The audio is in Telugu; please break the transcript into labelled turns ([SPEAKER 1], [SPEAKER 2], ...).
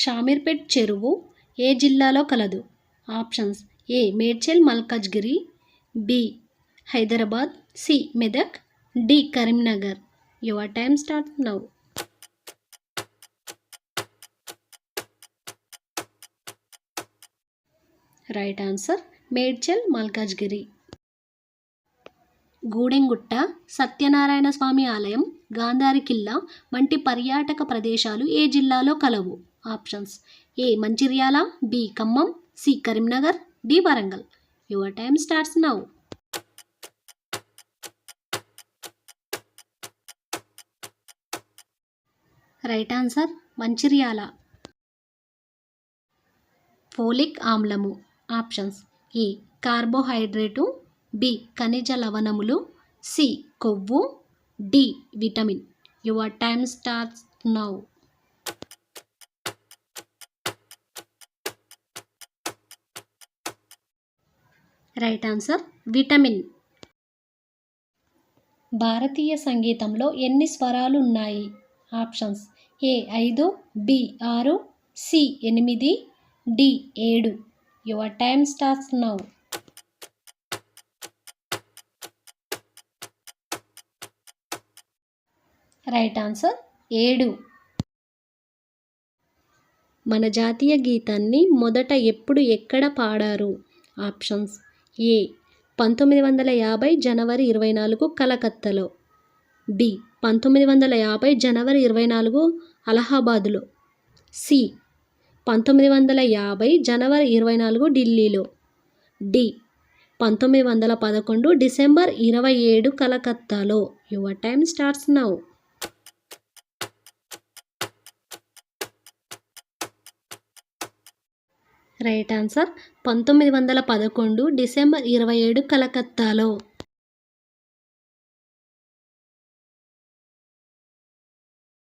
[SPEAKER 1] షామీర్పేట్ చెరువు ఏ జిల్లాలో కలదు? Options A Medchal Malkajgiri, B Hyderabad, C Medak, D Karimnagar. Your time starts now. Right answer Medchal Malkajgiri. Gudemgutta, Satyanarayana Swamy ఆలయం, గాంధారి కిల్లా వంటి పర్యాటక ప్రదేశాలు ఏ జిల్లాలో కలవు? Options A Mancherial, B Khammam, C Karimnagar, D Warangal. Your time starts now. Right answer Mancherial. Folic ఆమ్లము. ఆప్షన్స్ ఏ కార్బోహైడ్రేటు, బి ఖనిజ లవణములు, సి కొవ్వు, D vitamin. Your time starts now. Right answer vitamin. భారతీయ సంగీతంలో ఎన్ని స్వరాలు ఉన్నాయి? Options A 5, B 6, C 8, D 7. Your time starts now. Right answer 7. మన జాతీయ గీతాన్ని మొదట ఎప్పుడు ఎక్కడ పాడారు? ఆప్షన్స్ ఏ 1950 జనవరి 24 కలకత్తాలో, బి 1950 జనవరి 24 అలహాబాదులో, సి 1950 జనవరి 24 ఢిల్లీలో, డి 1911 డిసెంబర్ 27 కలకత్తాలో. Your time starts now. Right answer 1911 December 27 కలకత్తాలో.